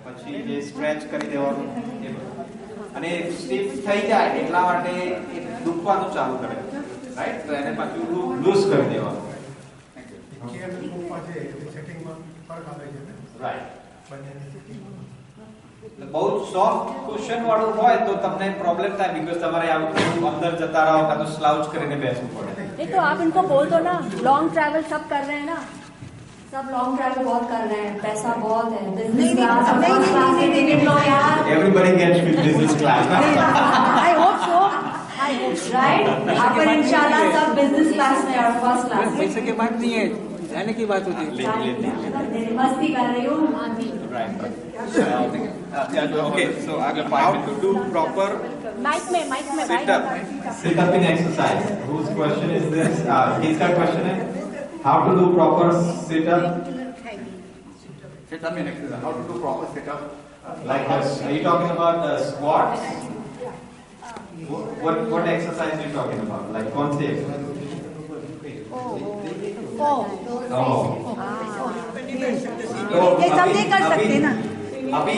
પછી જે સ્ટ્રેચ કરી દેવાનું એ અને સ્ટીફ થઈ જાય એટલા માટે એ દુખવાનું ચાલુ કરે રાઈટ તો એને પાછું લૂઝ કરી દેવાનું રાઈટ બહુ સોફ્ટ કુશન વાળું હોય તો તમને પ્રોબ્લેમ થાય બીકોઝ તમારે આવું અંદર જતા રહો કાં તો સ્લાઉચ કરીને બેસવું પડે नहीं तो आप इनको बोल दो ना लॉन्ग ट्रैवल सब कर रहे हैं ना सब लॉन्ग ट्रैवल बहुत कर रहे हैं पैसा बहुत है बिजनेस क्लास में टिकट लो यार everybody gets business class I hope so right अपन इंशाल्लाह सब बिजनेस क्लास में और फर्स्ट क्लास पैसे की बात नहीं है जाने की बात होती है मस्ती कर रही हूँ okay so how to do proper mic में sit up in exercise whose question is this किसका question है how to do proper sit up in exercise how to do proper sit up like this are you talking about squats what exercise are you talking about like कौन से ये सब नहीं कर सकते ना अभी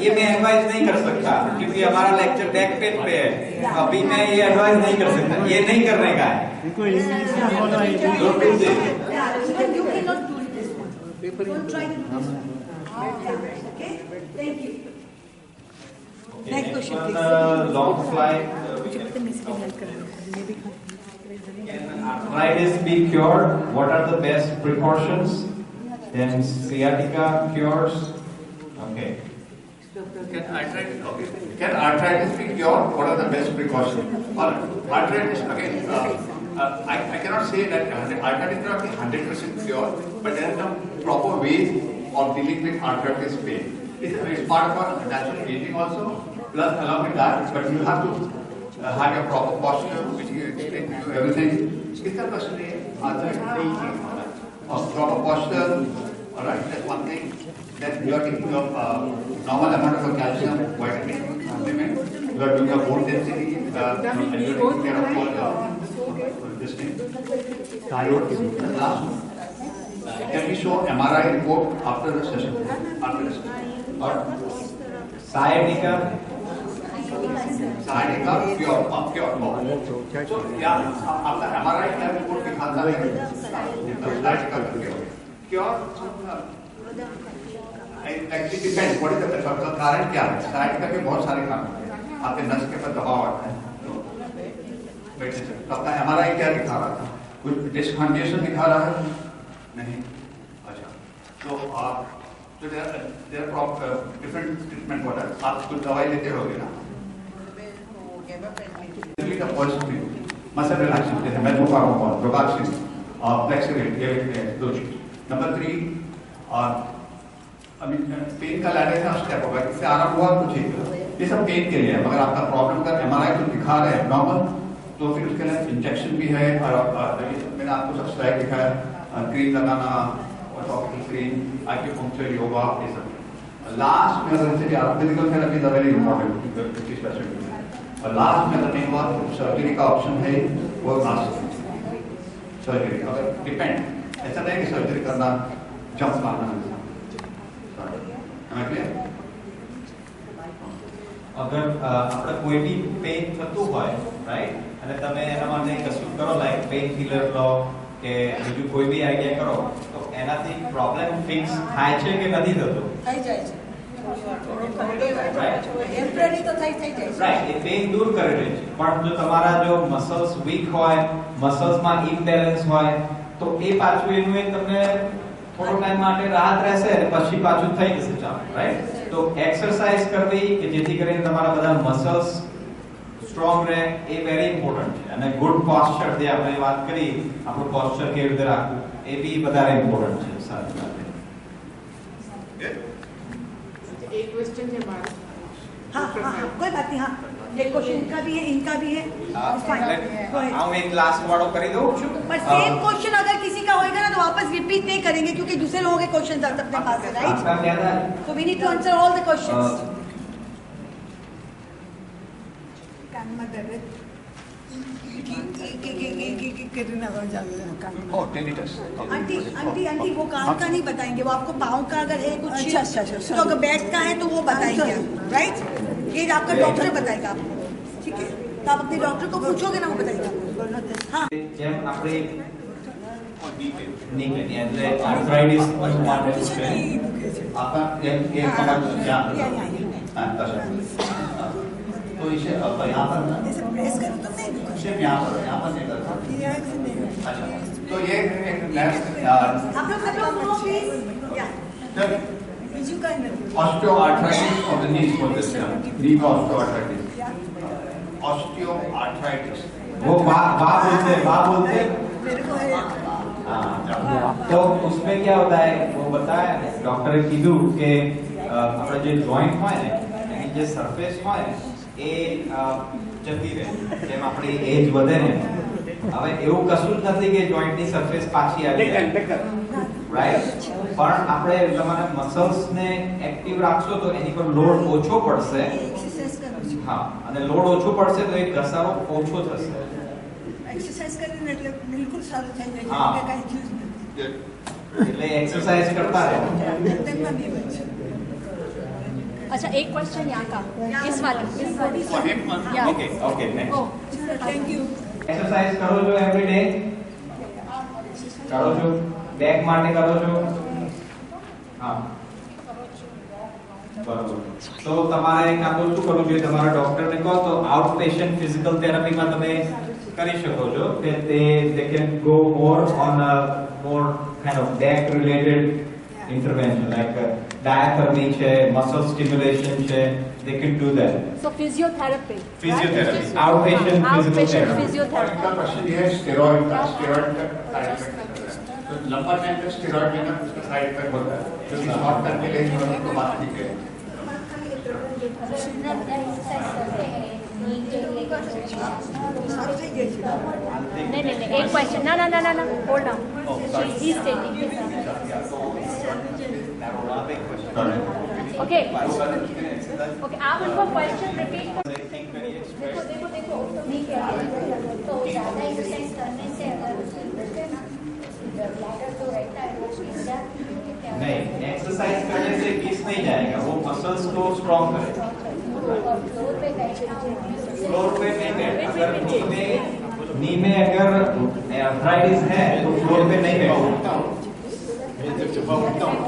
ये मैं एडवाइस नहीं कर सकता क्योंकि हमारा लेक्चर बैक पेन पे है अभी मैं ये एडवाइस नहीं कर सकता ये नहीं करने का है Next question, long flight arthritis be cured what are the best precautions then sciatica cures okay Can arthritis be cured? What are the best precautions? Arthritis, again, I cannot say that arthritis cannot be 100% cure, but there are some proper ways of dealing with arthritis pain. It's part of our natural aging also, plus along with that, but you have to have a proper posture, which you explain to you everything. इसका question है arthritis proper posture, alright, that's one thing. Then you are taking your normal amount of calcium, vitamin supplement. You are doing a bone density. And you are taking care of all this thing. Thyroid is the last one. Can we show MRI report after the session? After the session. Or sciatica pure bone. So yeah, after MRI report दिखाता है sciatica cure. Actually depends what is the कारण क्या है sciatica के बहुत सारे कारण हैं आपके नस के ऊपर दबाव आता है तो आपका MRI क्या दिखा रहा था कुछ डिस्क herniation दिखा रहा है नहीं अच्छा तो there are different treatment for that आप कुछ दवाई लेते होगे ना the first thing muscle relaxation जैसे metformin robaxin flexibility ये दो चीज नंबर 3 अभी पेन का लैडर का स्टेप होगा इससे आराम हुआ तो ठीक है ये सब पेन के लिए है मगर आपका प्रॉब्लम का MRI तो दिखा रहे हैं नॉर्मल तो फिर उसके लिए इंजेक्शन भी है और मैंने आपको सब स्लाइड दिखाया क्रीम लगाना और टॉपिकल क्रीम आक्यूपंक्चर योगा ये सब लास्ट में अगर जैसे physical therapy is very important और लास्ट में अगर नहीं हुआ तो सर्जरी का ऑप्शन है वो लास्ट सर्जरी अगर डिपेंड ऐसा नहीं कि सर्जरी करना जंप मारना अगर આપણે કોઈ બી પેઇન થતું હોય રાઈટ અને તમે એના માટે કશું કરો લાઈક પેઇન કિલર લો કે બીજું કોઈ બી આઈડિયા કરો તો એનાથી પ્રોબ્લેમ ફિક્સ થાય છે કે નથી થતો થઈ જાય છે ટેમ્પરરી તો થઈ જાય છે રાઈટ એ પેઇન દૂર કરી દે છે પણ જો તમારા જો મસલ્સ વીક હોય મસલ્સમાં ઇમ્બેલેન્સ હોય તો એ પાછું એનું એક તમને થોડો ટાઈમ માટે રાહત રહેશે અને પછી પાછું થઈ જશે ચાલુ રાઈટ તો એક્સરસાઇઝ કરવી કે જેથી કરીને તમારા બધા મસલ્સ સ્ટ્રોંગ રહે એ વેરી ઇમ્પોર્ટન્ટ છે અને ગુડ પોસ્ચર જે આપણે વાત કરી આપણું પોસ્ચર કેવી રીતે રાખવું એ બી વધારે ઇમ્પોર્ટન્ટ છે સાથે સાથે एक क्वेश्चन है हमारा हाँ कोई बात नहीं हाँ एक क्वेश्चन इनका भी है હું એક લાસ્ટ વાળો કરી દઉં છું पर सेम क्वेश्चन अगर किसी का होएगा ना तो वापस रिपीट नहीं करेंगे क्योंकि दूसरे लोगों के क्वेश्चन अपने पास है राइट आपका क्या था so we need to answer all the questions Oh, tinnitus. Aunty aunty aunty वो कान का नहीं बताएंगे, वो आपको पाँव का अगर है कुछ अच्छा तो अगर बैक का है तो वो बताएंगे, राइट? ये आपका डॉक्टर बताएगा आपको, ठीक है? तो आप अपने डॉक्टर को पूछोगे ना, वो बताएगा आपको। हाँ જેમ આપણે ની પેન એટલે આર્થરાઇટિસ માટે છે આપા એક કમર ત્યાં હા तो इसे अब यहाँ पर ना ऐसे प्रेस करो तो नहीं दुखा। सिर्फ यहाँ पर नहीं करता यहाँ से नहीं। अच्छा, तो ये एक नेक्स्ट आप लोग नो प्लीज या बीजू का नहीं। osteoarthritis of the knees for this knee osteoarthritis. Osteoarthritis. वो बा बोलते मेरे को है तो उसमें क्या होता है वो बताया डॉक्टरे कीधું કે આપણે જે જોઈન્ટ હોય ને એની જે સરફેસ હોય ને એ જતી રહે જેમ આપણી એજ વધે ને હવે એવું કશું જ નથી કે જોઈન્ટની સરફેસ પાછી આવી જાય રાઈટ પણ આપણે તમારા મસલ્સ ને એક્ટિવ રાખશો તો એની પર લોડ ઓછો પડશે एक्सरसाइज करो હા અને લોડ ઓછો પડશે તો એ ઘસારો ઓછો થશે एक्सरसाइज કરીને એટલે બિલકુલ સારું થઈ જાય હા. કે કાઈ થયું જ નથી એટલે એક્સરસાઇઝ કરતા રહો તેમાં નહીં બચે अच्छा एक क्वेश्चन यहाँ का इस वाले Yeah. Okay okay next Oh, thank you exercise करो છો एवरी डे કરો છો બેક માટે કરો છો હા બરોબર તો તમારે કાં તો શું કરવું જોઈએ તમારા ડોક્ટરને કહો તો આઉટ પેશન્ટ ફિઝિકલ થેરાપીમાં તમે કરી શકો છો કે they can go more on a more kind of back related intervention like diathermy છે muscle stimulation છે they can do that so physiotherapy. physiotherapy outpatient physical Outpatient therapy physiotherapy. इनका question ये है स्टेरॉइड का साइड इफेक्ट तो लंबा time तक steroid लेना उसका साइड इफेक्ट होता है जो कि शॉर्ट करके लेंगे तो बात ठीक है સારું થઈ ગયું છે नहीं एक क्वेश्चन ना hold on he is taking okay okay आप उनको क्वेश्चन रिपीट देखो नहीं किया तो ज़्यादा एक्सरसाइज करने से अगर ब्लैडर तो रहता है वो पीस जाती है क्या? नहीं एक्सरसाइज करने से घिस नहीं जाएगा वो मसल्स को स्ट्रॉन्ग करेगा और फ्लोर पे बैठना फ्लोर पे नहीं बैठना अगर नी में अगर आर्थराइटिस है तो फ्लोर पे नहीं बैठना जब सुबह उठता हूँ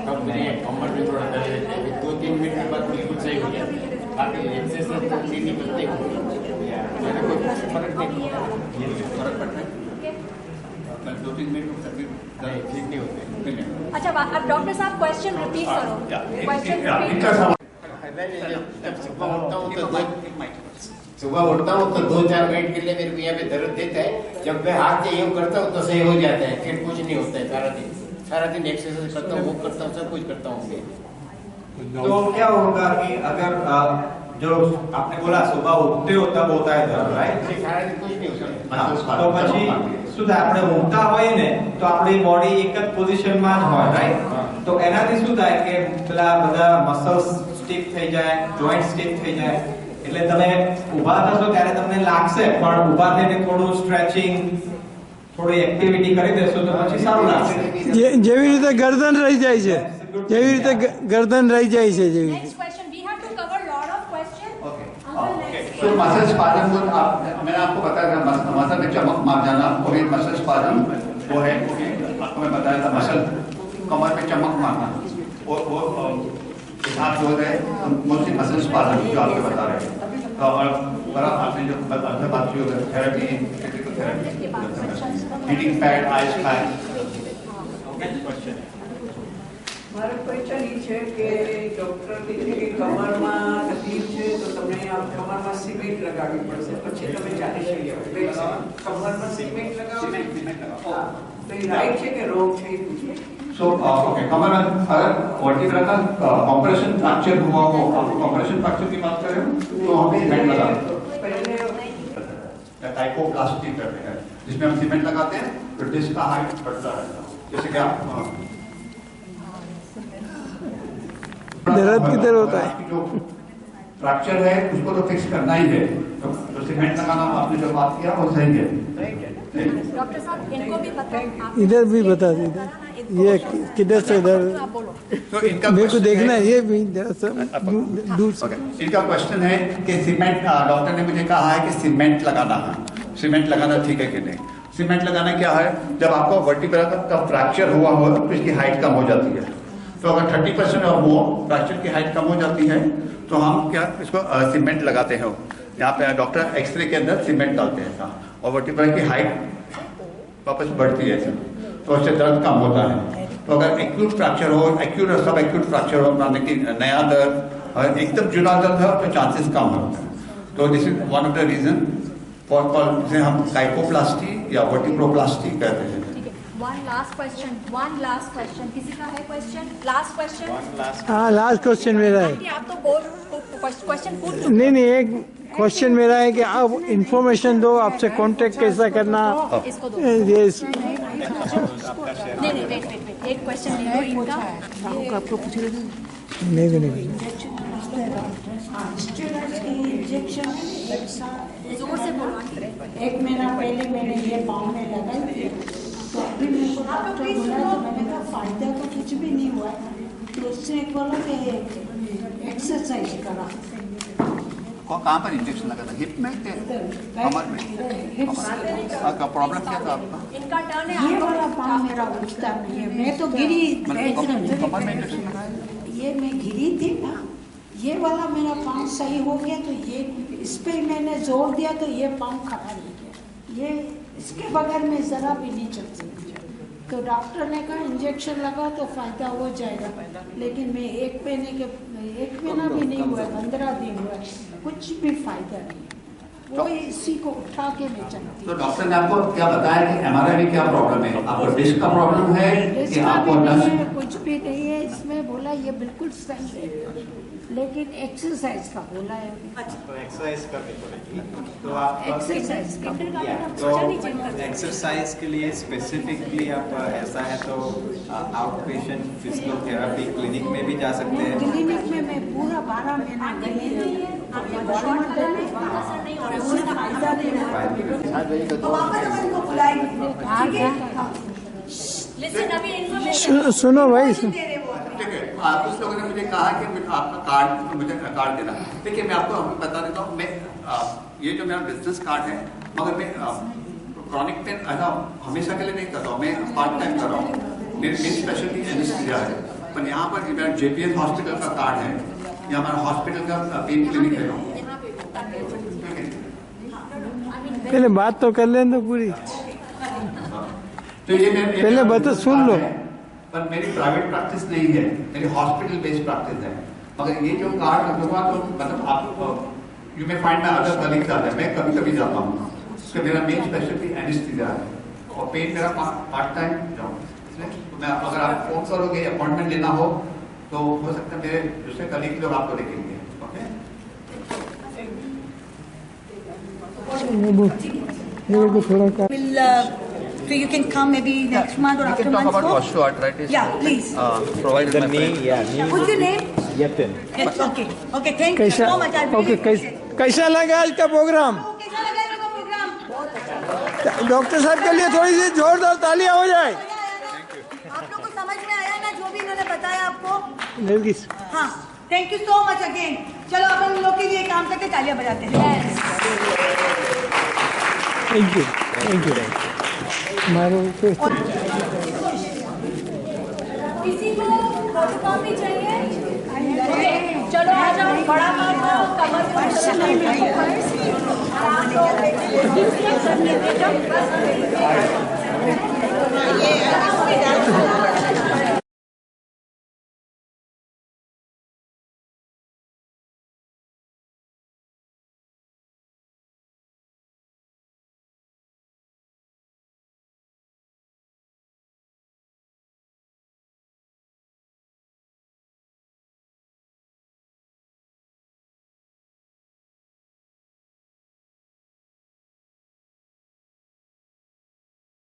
तब मेरे कमर में थोड़ा दर्द रहता है 2-3 मिनट के बाद बिल्कुल सही हो जाता है बाकी एक्सरसाइज तो नहीं निकलते मेरे को फर्क नहीं फर्क पड़ता है 2-3 मिनट में सभी दर्द ठीक नहीं होते अच्छा अब डॉक्टर साहब क्वेश्चन रिपीट करो क्वेश्चन रिपीट इनका सवाल जब सुबह उठता हूँ तो 2-4 मिनट के लिए मेरे को यहाँ पे दर्द देता है जब मैं हाथ से यूँ करता हूँ तो सही हो जाता है फिर कुछ नहीं होता है सारा दिन एक्सरसाइज करता हूँ वो करता हूँ सब कुछ करता हूँ तो क्या होगा कि अगर जो आपने बोला सुबह उठते हो तब होता है दर्द राइट सारा दिन कुछ नहीं होता है હા, તો પછી શું થાય આપણે ઊંઘતા હોઈએ ને તો આપણી બોડી એક જ પોઝિશનમાં જ હોય રાઈટ તો એનાથી શું થાય કે પેલા બધા મસલ્સ સ્ટીફ થઈ જાય જોઈન્ટ સ્ટીફ થઈ જાય એટલે તમે ઊભા થશો ત્યારે તમને લાગશે પણ ઊભા થઈને થોડું સ્ટ્રેચિંગ થોડી એક્ટિવિટી કરી દેશો તો પછી સારું લાગશે જેવી રીતે ગરદન રહી જાય છે જેવી રીતે ગરદન રહી જાય છે જેવી next question we have to cover lot of question okay तो मसल स्पाजम को मैंने आपको बताया था मसल में चमक मार जाना और ये मसल स्पाजम वो है आपको मैं बताया था मसल कमर में चमक मारना और वो आप जो है मोस्टली मसल स्पाजम जो आपको बता रहे हैं तो और आपने जो बात की होगा therapy physical therapy heating pad ice pack મારો ક્વેશ્ચન એ છે કે ડૉક્ટર કીધું કે કમરમાં તકલીફ છે તો તમને આ કમરમાં સિમેન્ટ લગાવવી પડશે પછી તમે ચાલી શકીએ કમરમાં સિમેન્ટ લગાવો હા તો એ રાઈટ છે કે રોંગ છે એ પૂછો सो ओके कमर में अगर वर्टिब्रा का कॉम्प्रेशन फ्रैक्चर हुआ हो आप कॉम्प्रेशन फ्रैक्चर की बात कर रहे हो तो हमें सीमेंट लगा पहले टाइपोप्लास्टी करते हैं जिसमें हम सीमेंट लगाते हैं तो डिस्क का हाइट बढ़ता है जैसे कि आप दर्द किधर होता है जो फ्रैक्चर है उसको तो फिक्स करना ही है तो तो सीमेंट लगाना आपने जो बात किया वो सही है। डॉक्टर साहब इनको भी बताओ, इधर भी बता दे, इधर ये किधर से इधर तो इनका मेरे को question देखना है- है, ये भी जरा सा दूर से। ओके, इनका क्वेश्चन है कि सीमेंट, डॉक्टर ने मुझे कहा है कि सीमेंट लगाना है, सीमेंट लगाना ठीक है कि नहीं। सीमेंट लगाना क्या है, जब आपको वर्टिब्रा का फ्रैक्चर हुआ हो तो इसकी हाइट कम हो जाती है। तो अगर 30% और वो फ्रैक्चर की हाइट कम हो जाती है तो हम क्या इसको सीमेंट लगाते हैं। यहाँ पे डॉक्टर एक्सरे के अंदर सीमेंट डालते हैं और वर्टिब्रा की हाइट वापस बढ़ती है तो उससे दर्द कम होता है। तो अगर एक्यूट फ्रैक्चर हो, एक्यूट और सब एक्यूट फ्रैक्चर हो, माने कि नया दर्द और एकदम जुड़ा दर्द है तो चांसेस कम होते हैं। तो this is one of the reason for जिसे हम काइपोप्लास्टी या वर्टिब्रोप्लास्टी कहते हैं। वन लास्ट क्वेश्चन, किसी का है क्वेश्चन? Last question. हाँ, लास्ट क्वेश्चन मेरा है। आंटी आप तो क्वेश्चन पूछ चुके नहीं नहीं, एक क्वेश्चन मेरा है कि आप इंफॉर्मेशन दो, आपसे कांटेक्ट कैसा करना। इसको दो। ये नहीं वेट, एक क्वेश्चन ले लो इनका। आपको पूछ रहे थे नहीं इंजेक्शन जोर से बोलो। एक महीना पहले मैंने ये पाँव में लगाई, तो अभी मेरे को डॉक्टर बोला तो मैंने कहा फायदा तो कुछ भी नहीं हुआ। तो उससे बोला कि एक्सरसाइज करा। कहाँ पर इंजेक्शन लगा था? हिप में, कमर में? आपका प्रॉब्लम क्या था आपका? इनका टर्न है। ये वाला पाँव मेरा उठता नहीं है, मैं तो गिरी। कमर में इंजेक्शन लगाया? ये मैं गिरी थी ना, ये वाला मेरा पाँव सही हो गया तो ये इस पे मैंने जोर दिया तो ये पाँव खड़ा नहीं गया। ये इसके बगैर में ज़रा भी नहीं चल सकती। तो डॉक्टर ने कहा इंजेक्शन लगा तो फायदा हो जाएगा, लेकिन मैं एक महीना भी नहीं हुआ, 15 दिन हुआ, कुछ भी फायदा नहीं। वो इसी को उठा के मैं चलती। तो डॉक्टर ने आपको क्या बताया कि एमआरआई में क्या प्रॉब्लम है? आपको डिस्क का प्रॉब्लम है कि इसका आपको भी नहीं है, नस? कुछ भी नहीं है इसमें। बोला ये बिल्कुल सही है, लेकिन एक्सरसाइज का बोला है। तो एक्सरसाइज करनी पड़ेगी। तो आप एक्सरसाइज का तो एक्सरसाइज के लिए स्पेसिफिकली आप ऐसा है तो आउट पेशेंट फिजियोथेरेपी क्लिनिक में भी जा सकते हैं। क्लिनिक में मैं पूरा 12 महीना गई, नहीं हो रहा है, उसका फायदा नहीं हुआ। तो वापस हम इनको बुलाएंगे, ठीक है? लिसन, अभी इन्फॉर्मेशन सुनो भाई, ठीक है, कुछ लोगों ने मुझे कहा कि आपका कार्ड, मुझे कार्ड देना। देखिए मैं आपको बता देता हूँ, मैं ये जो मेरा बिजनेस कार्ड है, मगर मैं क्रॉनिक पेन ऐसा हमेशा के लिए नहीं करता हूँ, मैं पार्ट टाइम कर रहा हूँ। मेरी स्पेशलिटी एनेस्थीसिया है, पर यहाँ पर मेरा जेपीएस हॉस्पिटल का कार्ड है, ये हमारा हॉस्पिटल का पेन क्लिनिक है। पहले बात तो कर लें तो पूरी। तो ये पहले बता, सुन लो। पर मेरी प्राइवेट प्रैक्टिस नहीं है, मेरी हॉस्पिटल बेस्ड प्रैक्टिस है। मगर ये जो कार्ड होगा तो मतलब आप you may find my other colleagues आते हैं, मैं कभी कभी जाता हूँ। उसके मेरा मेन स्पेशलिटी एनेस्थीसिया है और पेन मेरा पार्ट टाइम जॉब। तो मैं अगर आप फोन करोगे, अपॉइंटमेंट लेना हो तो हो सकता है मेरे दूसरे कलीग लोग आपको देखेंगे। मेरे को थोड़ा So you can come maybe next month or after month. osteoarthritis. Yeah, please. Provided The knee, What's your name? Yatin. Yes, okay. Okay, thank you कैसा so much. I really okay, appreciate it. कैसा लगा आज का programme? कैसा लगा आपका programme? Doctor साहब के लिए थोड़ी सी जोरदार तालियां हो जाए। आप लोग को समझ में आया ना जो भी इन्होंने बताया आपको? नरगिस, हाँ, thank you so much again. चलो अपन लोग के लिए काम करके तालियां बजाते हैं। Thank you. हमारे किसी को फोटोकॉपी चाहिए? चलो आ जाओ, बड़ा काम कमर में